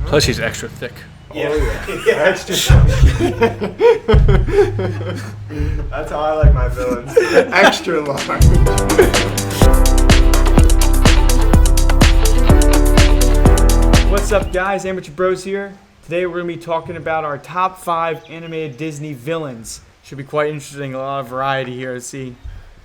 Plus, she's extra thick. Yeah. Oh, yeah. Extra chunky. That's how I like my villains. Extra large. What's up, guys? Amateur Bros here. Today we're going to be talking about our top 5 animated Disney villains. Should be quite interesting. A lot of variety here to see.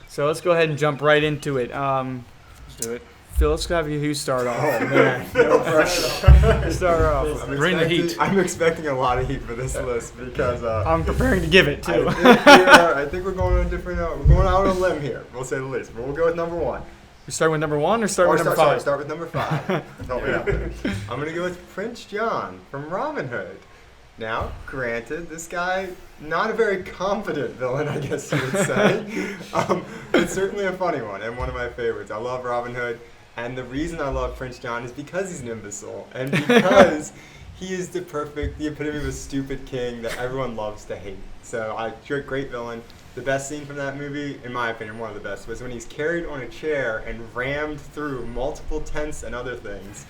So let's go ahead and jump right into it. Let's do it. Phil, let's have you start off. Oh, man. No pressure. Start off. Bring the heat. I'm expecting a lot of heat for this list because I'm preparing to give it, too. I think we're going on a different. We're going out on a limb here. We'll say the least, but we'll go with number 1. We start with number 1 or start with number 5? Start with number 5. Help me out there. I'm gonna go with Prince John from Robin Hood. Now, granted, this guy not a very confident villain, I guess you would say. But certainly a funny one and one of my favorites. I love Robin Hood, and the reason I love Prince John is because he's an imbecile and because he is the epitome of a stupid king that everyone loves to hate. So, great villain. The best scene from that movie, in my opinion, one of the best, was when he's carried on a chair and rammed through multiple tents and other things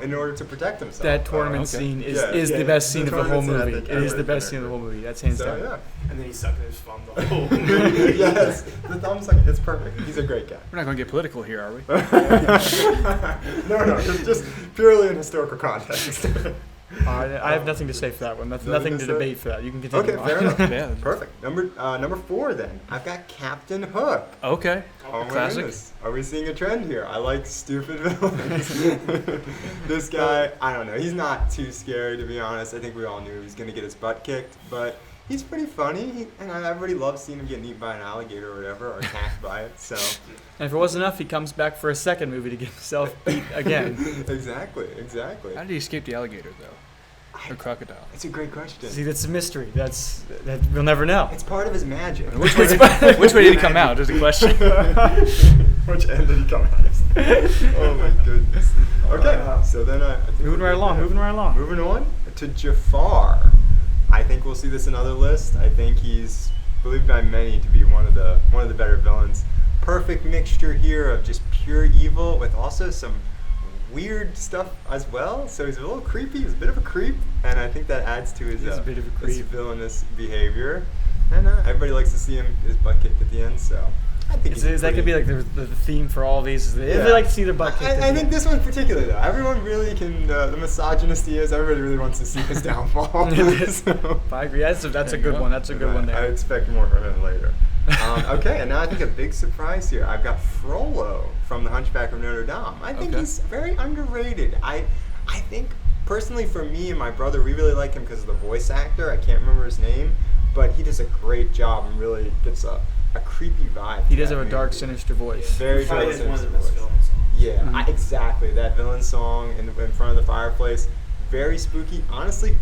in order to protect himself. That tournament scene is the best scene of the whole movie. It is the best scene of the whole movie. That's hands down. Yeah. And then he's sucking his thumb the whole movie. Yes, the thumb's like, it's perfect. He's a great guy. We're not going to get political here, are we? No, just purely in historical context. I have nothing to say for that one. Nothing to debate for that. You can continue. Okay, fair enough. Yeah. Perfect. Number 4 then. I've got Captain Hook. Okay. Oh my Classic. goodness. Are we seeing a trend here? I like stupid villains. This guy, I don't know. He's not too scary, to be honest. I think we all knew he was going to get his butt kicked, but he's pretty funny. And everybody loves seeing him get eaten by an alligator or whatever, or attacked by it. So. And if it wasn't enough, he comes back for a second movie to get himself beat again. Exactly. How did he escape the alligator, though? Or crocodile? It's a great question. See, that's a mystery. That we'll never know. It's part of his magic. Which way did he come out? Is the question. Which end did he come out of? Oh my goodness. Okay, so then I think Moving right along. Moving on to Jafar. I think we'll see this in other lists. I think he's believed by many to be one of the better villains. Perfect mixture here of just pure evil with also some weird stuff as well. So he's a little creepy. He's a bit of a creep, and I think that adds to his villainous behavior. And everybody likes to see his butt kicked at the end. So I think that could be like the theme for all these. They like to see their butt kicked. I think this one particularly though. Everyone really can. The misogynist he is. Everybody really wants to see his downfall. So, I agree. That's a good one. That's a good one there. I expect more from him later. Okay, and now I think a big surprise here. I've got Frollo from The Hunchback of Notre Dame. I think he's very underrated. I think, personally for me and my brother, we really like him because of the voice actor. I can't remember his name, but he does a great job and really gets a creepy vibe. He does have a dark, sinister voice. Very dark, sinister one of the best voice. villain songs. Yeah, exactly. That villain song in front of the fireplace, very spooky. Honestly,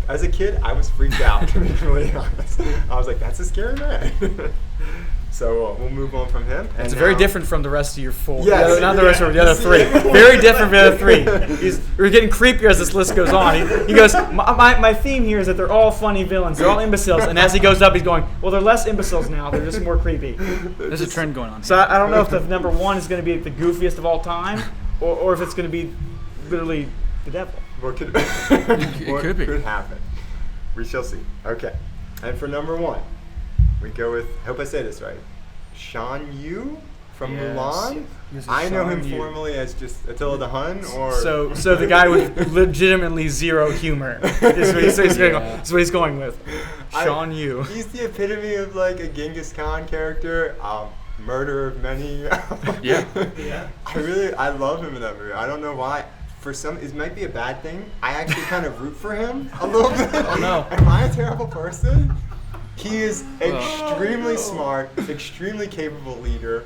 as a kid, I was freaked out, to be really honest. I was like, that's a scary man. So we'll move on from him. It's very different from the rest of your 4. Yes, Not the rest of the other 3. Very different from the other 3. We're getting creepier as this list goes on. He goes, my theme here is that they're all funny villains. They're all imbeciles. And as he goes up, he's going, well, they're less imbeciles now. They're just more creepy. There's a trend going on. So I don't know if the number 1 is going to be the goofiest of all time, or if it's going to be literally the devil. What could could happen? We shall see. Okay. And for number 1, we go with, I hope I say this right, Shan Yu from Mulan. I know him formerly as just Attila the Hun, or... So the guy with legitimately zero humor is what he's going with. Shan Yu. He's the epitome of like a Genghis Khan character. Murder of many. Yeah. I love him in that movie. I don't know why. It might be a bad thing. I actually kind of root for him a little bit. Oh no. Am I a terrible person? He is extremely smart, extremely capable leader,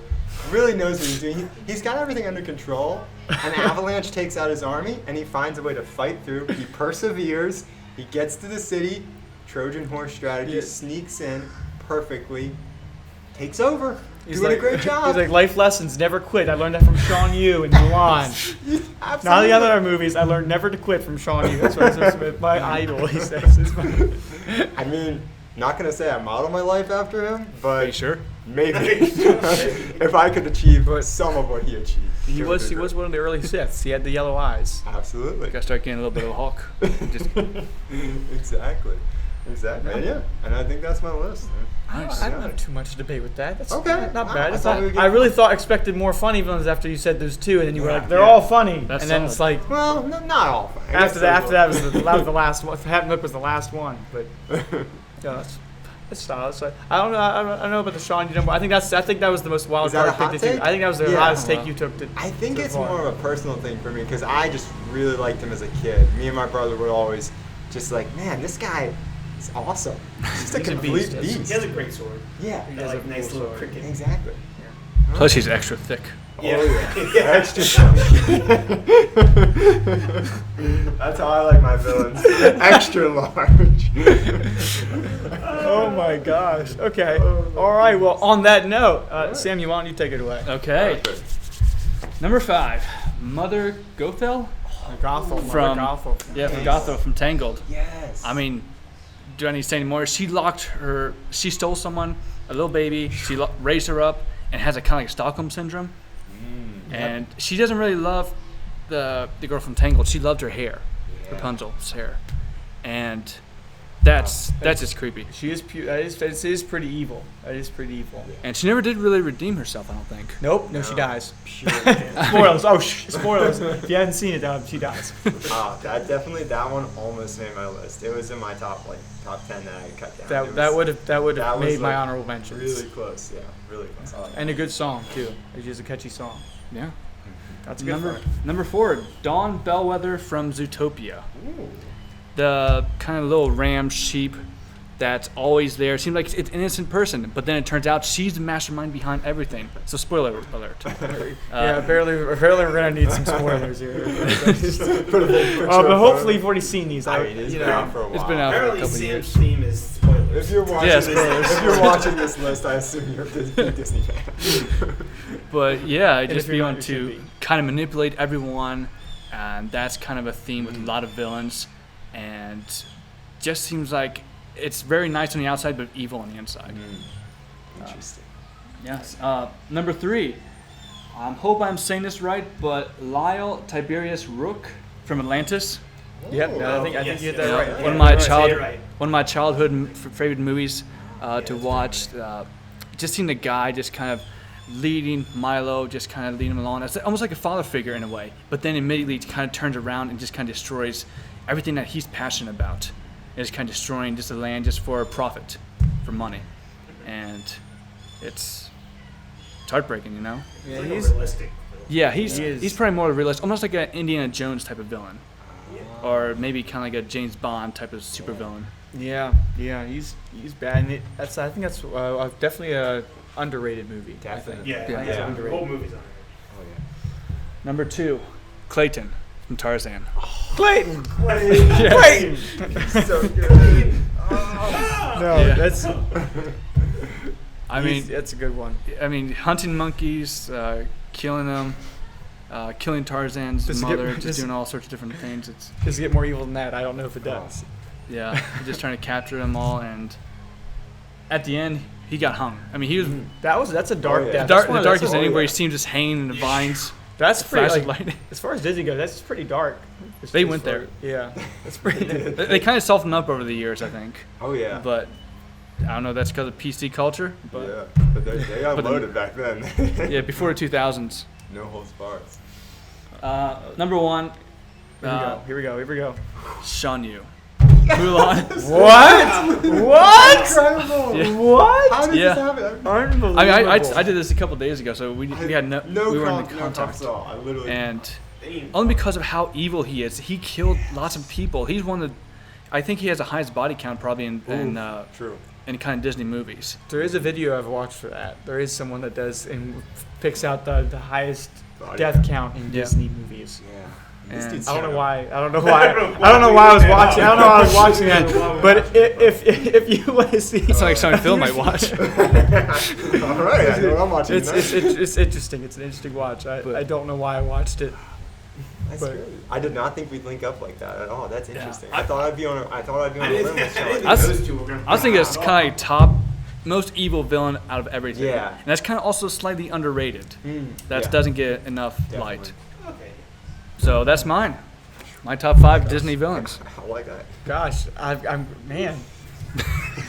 really knows what he's doing. He's got everything under control. An avalanche takes out his army, and he finds a way to fight through. He perseveres. He gets to the city. Trojan horse strategy, sneaks in perfectly, takes over. Doing a great job. He's like, life lessons, never quit. I learned that from Shan Yu in Mulan. Not the other movies. I learned never to quit from Shan Yu. That's my idol, he says. I mean, Not gonna say I model my life after him, Are but you sure? maybe if I could achieve some of what he achieved. He it would was be great. one of the early Siths. He had the yellow eyes. Absolutely. Gotta start getting a little bit of a Hulk. Just, Exactly. And yeah, and I think that's my list. nice. I don't have too much to debate with that. That's Okay. not I bad. It's thought not, we would I get- really expected more funny villains after you said those two, and then you were Yeah. like, they're Yeah. all funny. That's and then solid. it's like, Well, not all. I guess after that there's was the last one. Hat Nook was the last one, but yeah, that's solid. So, I don't know. I don't know about the Sean. I think that was the most wild Is that card a hot pick that you. take? I think that was the Yeah. hottest take Well, you took. I think so it's far. more of a personal thing for me because I just really liked him as a kid. Me and my brother would always just like, man, this guy is awesome. He's just a He's a complete beast. beast. He has a great sword. Yeah, He has has like a nice cool little sword. cricket. exactly. Plus, he's extra thick. Yeah. Oh, yeah. Extra chunky. That's how I like my villains. Extra large. Oh my gosh. Okay. All right. Well, on that note, Sam, why don't you take it away? Okay. Number 5, Mother Gothel. Gothel. From- Gothel. Yeah, from Yes. Gothel from Tangled. Yes. I mean, do I need to say any more? She stole someone, a little baby. She raised her up and has a kind of like Stockholm syndrome. And she doesn't really love the girl from Tangled. She loved her hair, Rapunzel's hair, and that's just creepy. She is it is pretty evil. That is pretty evil. And she never did really redeem herself, I don't think. Nope. No, she dies. Pure Spoilers. Oh, spoilers. If you haven't seen it, she dies. that one almost made my list. It was in my top 10 that I cut down. It That was would that have was, made my like, honorable mentions. really close. Yeah, really close. And a good song too. It's just a catchy song. Yeah. That's a good. Number 4, Dawn Bellwether from Zootopia. Ooh. The kind of little ram sheep that's always there. Seems like it's an innocent person, but then it turns out she's the mastermind behind everything. So spoiler alert. Yeah, apparently we're gonna need some spoilers here. Put a big picture But up hopefully front. you've already seen these. I mean, it's you been know, out for a while. It's been out for a Apparently, couple Sam's years. theme is spoilers. If you're watching Yeah, this, spoilers. if you're watching this list, I assume you're a big Disney fan. But yeah, And just if you're be not, on you should to be. kind of manipulate everyone, and that's kind of a theme with a lot of villains, and just seems like it's very nice on the outside, but evil on the inside. Interesting. Yes. Number 3, I hope I'm saying this right, but Lyle Tiberius Rook from Atlantis. Yep. No, I think Yes, you did yes. that Yeah, right. one of my Say it right. one of my childhood favorite movies to watch. Just seeing the guy just kind of leading Milo, just kind of leading him along. It's almost like a father figure in a way, but then immediately it kind of turns around and just kind of destroys everything that he's passionate about. It's kind of destroying just the land just for profit, for money, and it's heartbreaking, you know. Yeah, It's like he's a realistic. Yeah, He is. he's probably more realistic, almost like an Indiana Jones type of villain, or maybe kind of like a James Bond type of supervillain. yeah, he's bad. And I think that's definitely a underrated movie. Definitely. Yeah, Yeah. yeah. Yeah. The whole movie's on it. Oh yeah. Number 2, Clayton from Tarzan. Clayton. Yes. Clayton. So good. No, Yeah. that's. I mean, that's a good one. hunting monkeys, killing them, killing Tarzan's Does it mother, get- just doing all sorts of different things. It's Does it get more evil than that? I don't know if it does. yeah, just trying to capture them all, and at the end, he got hung. I mean, he was That's a dark yeah. death. the That's one of- darkest that's ending one- where you see him just hanging in the vines, That's pretty. flash of Like, lightning. as far as Disney goes, that's pretty dark. They went there. Yeah, that's pretty. They kind of softened up over the years, I think. Oh yeah. But I don't know. That's because of PC culture. But yeah. But they got but then- loaded back then. yeah, before the 2000s. No holds barred. Number 1, Here we go. Shan Yu. Mulan. What? What? Incredible. Yeah. What? How did Yeah. this happen? Unbelievable. I did this a couple days ago, so we had no we were in no contact. props at all. I literally. And Damn. only because of how evil he is, he killed lots of people. He's one of the, I think he has the highest body count probably in True. kind of Disney movies. There is a video I've watched for that. There is someone that does and picks out the highest Body death count in Yeah. Disney movies. Yeah. And This dude's I don't know terrible. why. I don't know why. I don't know why I was watching. I don't know why I was watching I don't know why that. we But watched if you want to see, It's like something Phil might watch. All right, I know what I'm watching. it's interesting. It's an interesting watch. But- I don't know why I watched it. That's But- good. I did not think we'd link up like that at all. That's Yeah. interesting. I thought I'd be on a I limb didn't with Sean. I was- those two were gonna I was thinking it's kind of like top most evil villain out of everything. Yeah. And that's kind of also slightly underrated. That Yeah. doesn't get enough Definitely. light. Okay. So that's mine. My top 5 Disney villains. I like that. Gosh, I'm man.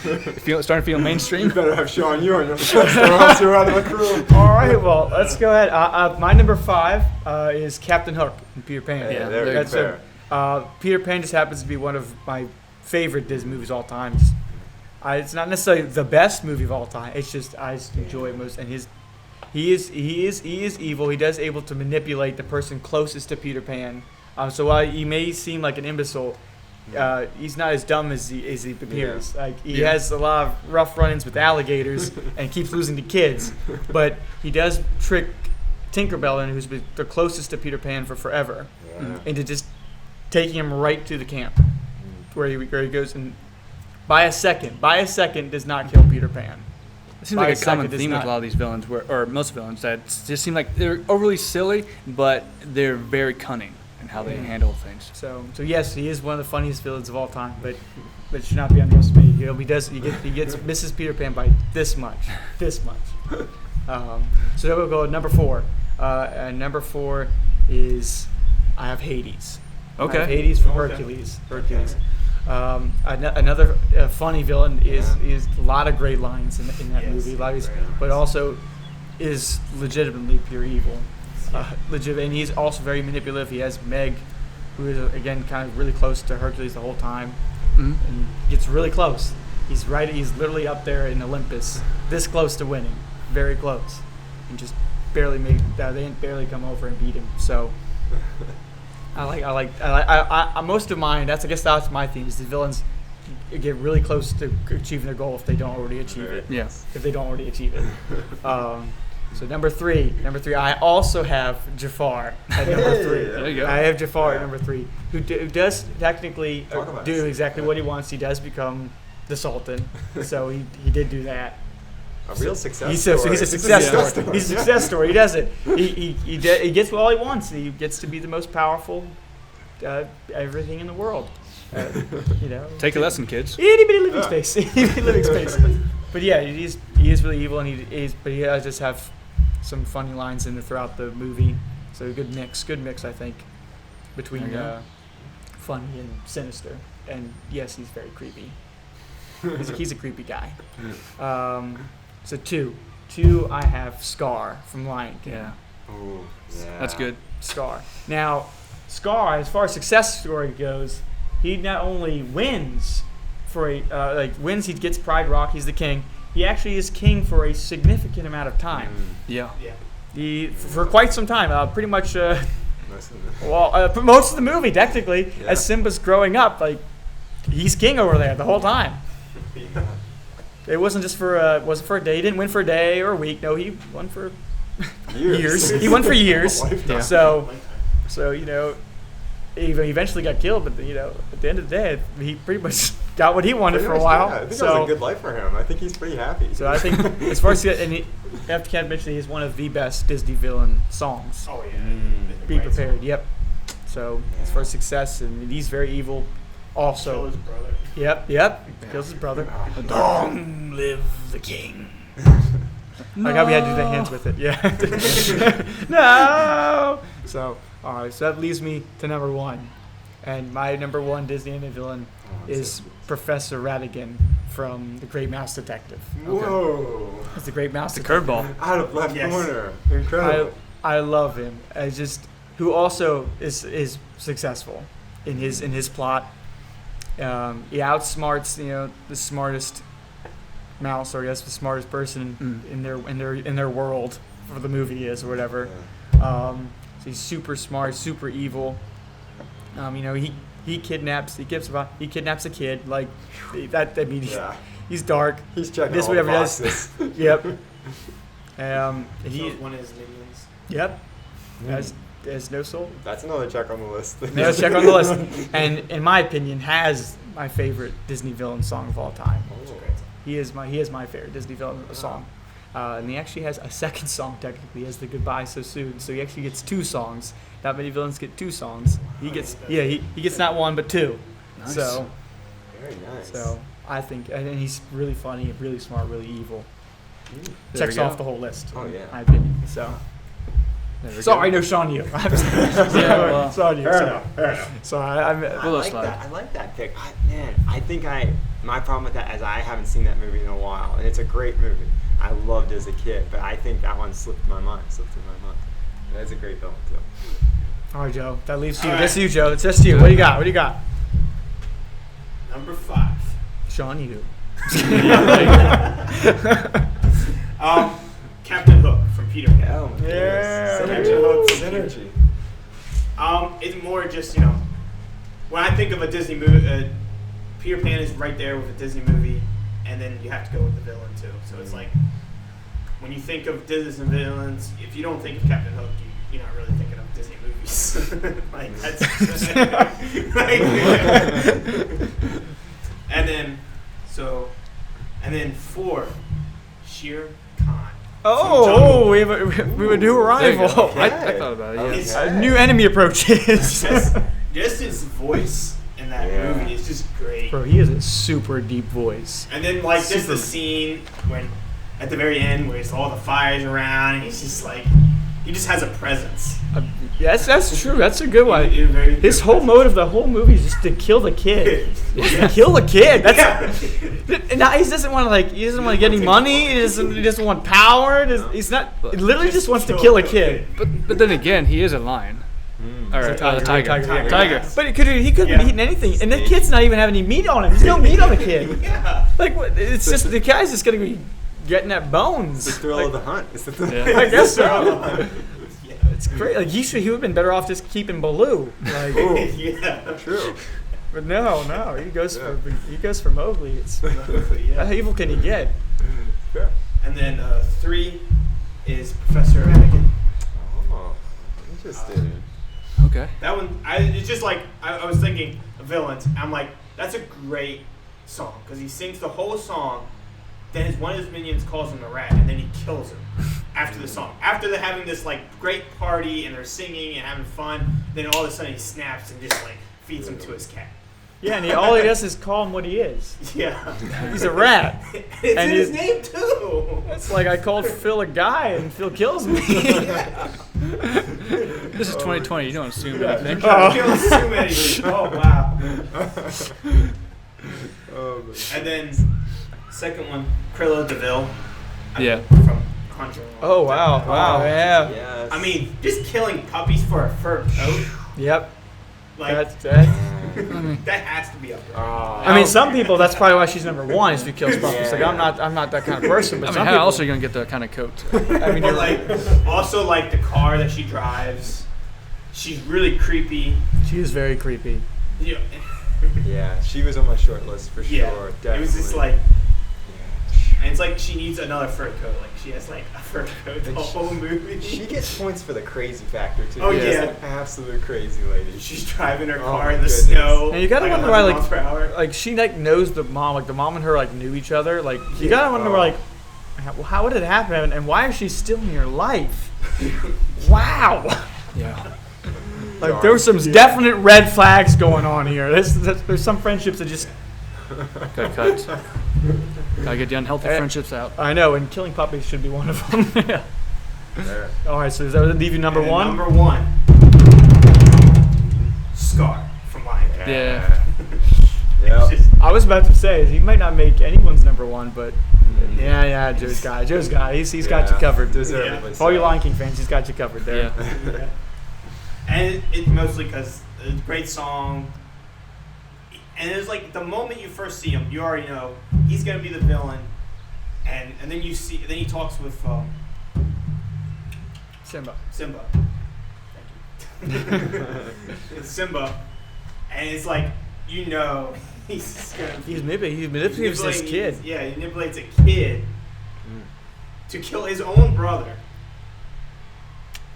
Starting to feel mainstream. You better have Sean you on your list, or else you're out of the crew. All right, well, let's go ahead. My number 5 is Captain Hook in Peter Pan. Yeah, very That's fair. Peter Pan just happens to be one of my favorite Disney movies of all time. It's not necessarily the best movie of all time. It's just I just enjoy it most. And he is evil. He does able to manipulate the person closest to Peter Pan. So while he may seem like an imbecile, he's not as dumb as he appears. Like he has a lot of rough run-ins with alligators and keeps losing to kids, but he does trick Tinkerbell, who's been the closest to Peter Pan for forever, into just taking him right to the camp where he goes, and by a second does not kill Peter Pan. It seems By like a a common second, it's theme with not- a lot of these villains, or most villains, that just seem like they're overly silly, but they're very cunning in how they handle things. So yes, he is one of the funniest villains of all time, but it should not be underestimated. He gets misses Peter Pan by this much. So we'll go with number 4. And number 4 is I have Hades. I have Okay. Hades from Hercules. Another funny villain is a lot of great lines in that movie, a lot of these, but also is legitimately pure evil. And he's also very manipulative. He has Meg, who is again kind of really close to Hercules the whole time, Mhm. and gets really close. He's literally up there in Olympus, this close to winning, very close, and just barely barely come over and beat him. So I most of mine. I guess that's my theme. Is the villains get really close to achieving their goal if they don't already achieve it. Yes. If they don't already achieve it. So number three, I also have Jafar at number 3. There you go. I have Jafar at number 3, who does technically Talk about do it. exactly what he wants. He does become the Sultan, so he did do that. A real success He's story. a success It's story. He's a success story. He does it. He gets all he wants. He gets to be the most powerful everything in the world. Take a lesson, kids. Itty bitty living space. Itty bitty living space. But yeah, he is really evil, and he does just have some funny lines in throughout the movie. So a good mix, I think, between There you go. funny and sinister. And yes, he's very creepy. He's a creepy guy. So two, I have Scar from Lion King. Yeah, Ooh, yeah. that's good. Scar. Now, Scar, as far as success story goes, he not only wins wins, he gets Pride Rock, he's the king. He actually is king for a significant amount of time. Yeah. Yeah. For quite some time, pretty much. Most of it. Most of the movie, technically, Yeah. as Simba's growing up, he's king over there the whole time. It wasn't just for a day. He didn't win for a day or a week. No, he won for years. He won for years. A lifetime. Yeah. So he eventually got killed, but at the end of the day, he pretty much got what he wanted Pretty for a much, while. yeah. I think that was So, a good life for him. I think he's pretty happy. so I think as far as and you have to mention he's one of the best Disney villain songs. Oh yeah. Be prepared. Yep. So as far as success, and he's very evil. Kill Also, his brother. yep. Kills his brother. Long live the king. No. Like how we had to do the hands with it. Yeah. No. So, all right. So that leaves me to number 1, and my number 1 Disney animated villain is Professor Ratigan from The Great Mouse Detective. Whoa. It's the Great Mouse It's a Detective. curveball. Out of left Yes. corner. Incredible. I love him. Who also is successful in his plot. He outsmarts the smartest mouse, or the smartest person in their world for the movie is or whatever. So he's super smart, super evil. He kidnaps a kid like that. I mean, Yeah. he's dark. He's checking This all whatever the does. boxes. Yep. He He. was one of his minions. Yep. Has no soul. That's another check on the list. Now let's check on the list. And in my opinion, has my favorite Disney villain song of all time. Oh. He is my favorite Disney villain song. And he actually has a second song technically as the Goodbye So Soon. So he actually gets 2 songs. Not many villains get 2 songs. He gets he gets not 1 but 2. Nice. So Very nice. I think, and he's really funny, really smart, really evil. There Checks we go. off the whole list. Oh, yeah. In my opinion. So There we sorry, go. no Sean you. Yeah, well, Sorry, you. Fair Sorry. enough. Fair enough. So I Willow like slide. that. I like that pick. I think my problem with that is I haven't seen that movie in a while, and it's a great movie. I loved it as a kid, but I think that one slipped through my mind. That's a great film too. all right, Joe. That leaves you. All That's right. you, Joe. It's just you. What do you got? What do you got? Number 5. Sean, you. Captain Hook from Peter Pan. Oh my Yeah. goodness. Synergy. It's more just, you know, when I think of a Disney movie, Peter Pan is right there with a Disney movie, and then you have to go with the villain too. So it's like, when you think of Disney villains, if you don't think of Captain Hook, you're not really thinking of Disney movies. Like, that's and then 4, Shere Khan. Oh, we have a new There you go. arrival. I thought about it. Yeah. It's- A new enemy approaches. Just his voice in that Yeah. movie is just great. Bro, he has a super deep voice. And then like just Super. the scene when at the very end where it's all the fires around and he's just like he just has a presence. Yes, that's true. That's a good one. A very good His whole presence. motive, the whole movie, is just to kill the kid. Yeah. Kill the kid. That's. Yeah. And now he doesn't want to he doesn't want to get any money. He doesn't want power. He's not. He literally just wants to kill a kid. But then again, he is a lion. Or He's a a tiger. tiger. Tiger. But he could have Yeah. eaten anything, and the kid's not even having any meat on him. There's no meat on the kid. Yeah. Like what? It's just the guy's just gonna be getting at bones. It's the thrill Like, of the hunt. It's the thrill. Yeah. I guess so. Yeah. It's great. Like he would have been better off just keeping Baloo. Like, Yeah. True. but no, he goes for Mowgli. It's Yeah. how evil can he get? Fair. And then 3 is Professor Anakin. Oh, interesting. Okay. That one, it's just like I was thinking of villains. I'm like, that's a great song because he sings the whole song. Then one of his minions calls him a rat, and then he kills him after the song. After they're having this like great party and they're singing and having fun, then all of a sudden he snaps and just like feeds him to his cat. Yeah, and all he does is call him what he is. Yeah, He's a rat. it's And in his he's- name too. It's like I called Phil a guy, and Phil kills me. This is 2020. You don't assume anything. Oh. Kills too many. Oh wow. Oh, man. And then second one, Cruella de Vil. Yeah. From Conjuring. Oh wow, wow, yeah. Yes. I mean, just killing puppies for a fur coat, Yep. like That. that has to be up there. I mean, some people. That's probably why she's number 1 is if he kills puppies. Like I'm not that kind of person. But I mean, some how people, else are you gonna get that kind of coat? I mean, But you're like, also like the car that she drives, she's really creepy. she is very creepy. Yeah, Yeah, she was on my short list for yeah. sure. Definitely. It was just like, Yeah. and it's like she needs another fur coat. Like she has like a fur coat the And whole movie. She gets points for the crazy factor too. Oh, She's yeah. an absolute crazy lady. She's driving her Oh, car my in the goodness. snow. And you gotta like wonder why, 100 like- miles per hour. Like she knows the mom. Like the mom and her knew each other. Like you gotta wonder like, how did it happen? And why is she still in your life? Wow. Yeah. Like there were some definite red flags going on here. There's some friendships that just Gotta cut. Gotta get the unhealthy friendships out. I know, and killing puppies should be one of them. Yeah. There. All right, so does that leave you number And then 1? Number 1. Scar from Lion King. Yeah. Yeah. It's just- I was about to say he might not make anyone's number 1, but yeah, Joe's guy. He's got you covered. Deservedly For all you so. Lion King fans, he's got you covered there. Yeah. Yeah. And it's mostly because it's a great song. And it's like the moment you first see him, you already know he's gonna be the villain. And then then he talks with Simba. Simba. Thank you. It's Simba, and it's like he's just gonna He manipulates this kid. Yeah, he manipulates a kid to kill his own brother.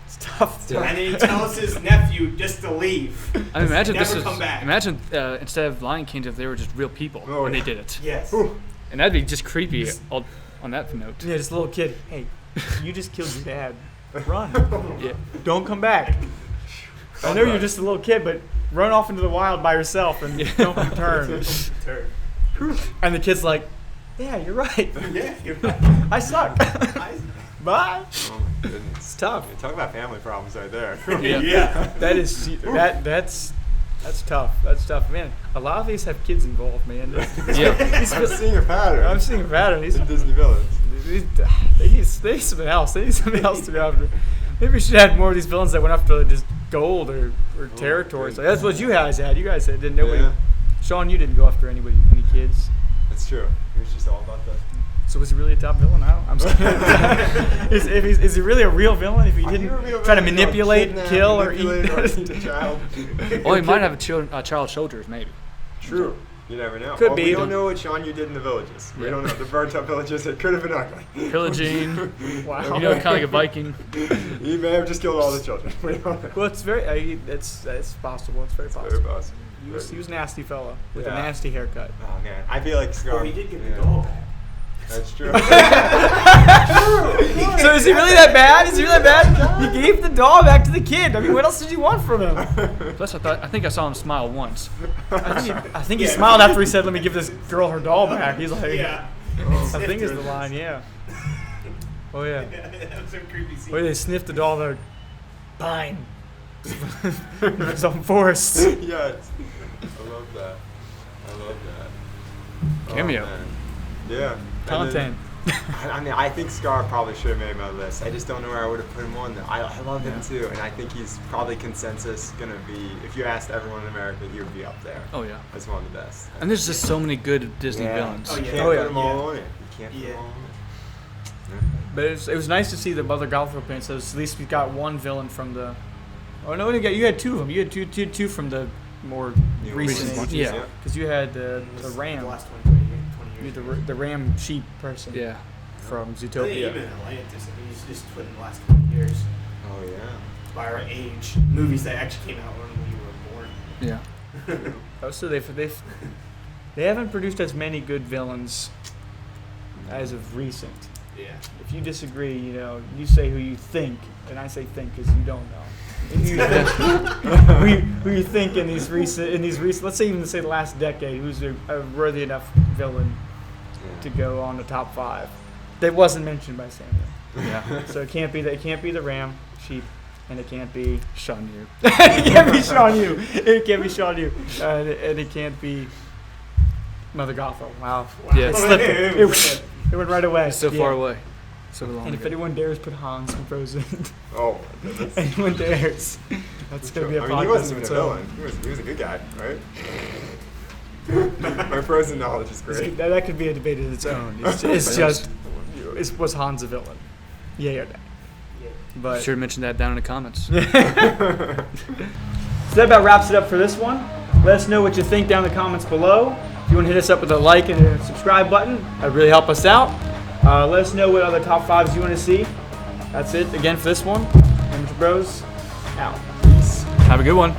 It's tough. Yeah. And then he tells his nephew just to leave. I mean, imagine Never this is. come back. Imagine instead of Lion Kings if they were just real people Oh, when yeah. they did it, Yes. and that'd be just creepy. on that note. Yeah, just a little kid. Hey, you just killed your dad. Run. Yeah. Don't come back. I know you're just a little kid, but run off into the wild by yourself and don't return. And the kid's like, yeah, you're right. Yeah, you're right. I suck. Bye. Oh my goodness. It's tough. Talk about family problems right there. Yeah. That's tough. That's tough, man. A lot of these have kids involved, man. Yeah. I'm seeing a pattern. I'm seeing a pattern. These, in Disney villains. they need something else. They need something else to go after. Maybe we should have more of these villains that went after just gold or territory. So that's what you guys had. You guys didn't know. Yeah. Sean, you didn't go after any kids. That's true. He was just all about the. So was he really a top villain? I'm scared. Is he really a real villain if he didn't try to manipulate, kill, or eat? a child. Oh, he might have a child soldiers, maybe. True. You never know. Could be. We don't know what Sean you did in the villages. We don't know. The burnt up villages, it could have been ugly. Pillaging. Wow. You know, kind of like a Viking. He may have just killed all the children. We don't know. Well, it's very. It's possible. It's very possible. Very possible. He was a nasty fella with a Yeah. nasty haircut. Oh man, I feel like Scar. Well, he did get the doll back. That's true. So is he really that bad? Is he really that bad? He gave the doll back to the kid. I mean, what else did you want from him? Plus, I think I saw him smile once. I think he smiled after he said, "Let me give this girl her doll back." He's like, Yeah. I think is the line, yeah. Oh yeah. That was some creepy scene. Where they sniffed the doll, they're fine. Some force. Yes. I love that. Cameo. Oh, man. Yeah. Content. I mean, I think Scar probably should have made my list. I just don't know where I would have put him on though. I love him too, and I think he's probably consensus gonna be. If you asked everyone in America, he would be up there. Oh yeah. As one of the best. And there's just so many good Disney villains. Oh, You yeah. can't put them all on it. You can't put them all on it. But it was nice to see the Mother Gothel paint. So at least we got one villain from the. Oh no, you had two of them. You had two from the more New recent ones, ones. yeah. Because you had the The ram. last 20 You years. had the ram sheep person. Yeah. From I think Zootopia. even Atlantis, I mean, he's just put in the last 20 years. Oh yeah. By our age, movies that actually came out when we were born. Yeah. Oh, so they haven't produced as many good villains as of recent. Yeah. If you disagree, you say who you think, and I say think because you don't know. Who you think in these recent, let's say even say the last decade, who's a worthy enough villain to go on the top 5 that wasn't mentioned by Samuel. Yeah. So it can't be the ram sheep, and it can't be Sean Yu. it can't be Sean Yu. It can't be Sean Yu, and it can't be Mother Gothel. Wow. Yeah. It slipped. It went right away. It's so Yeah. far away. So long. And if ago. anyone dares put Hans from Frozen, Oh my goodness. anyone dares, that's gonna be a I podcast. mean, he wasn't of even a its own. villain. He was a good guy, right? My Frozen knowledge is great. That could be a debate of its own. It's just, was Hans a villain? Yay or nay? But Sure to mention that down in the comments. So that about wraps it up for this one. Let us know what you think down in the comments below. If you want to hit us up with a like and a subscribe button, that'd really help us out. Let us know what other top 5s you want to see. That's it again for this one. Amateur Bros, out. Have a good one.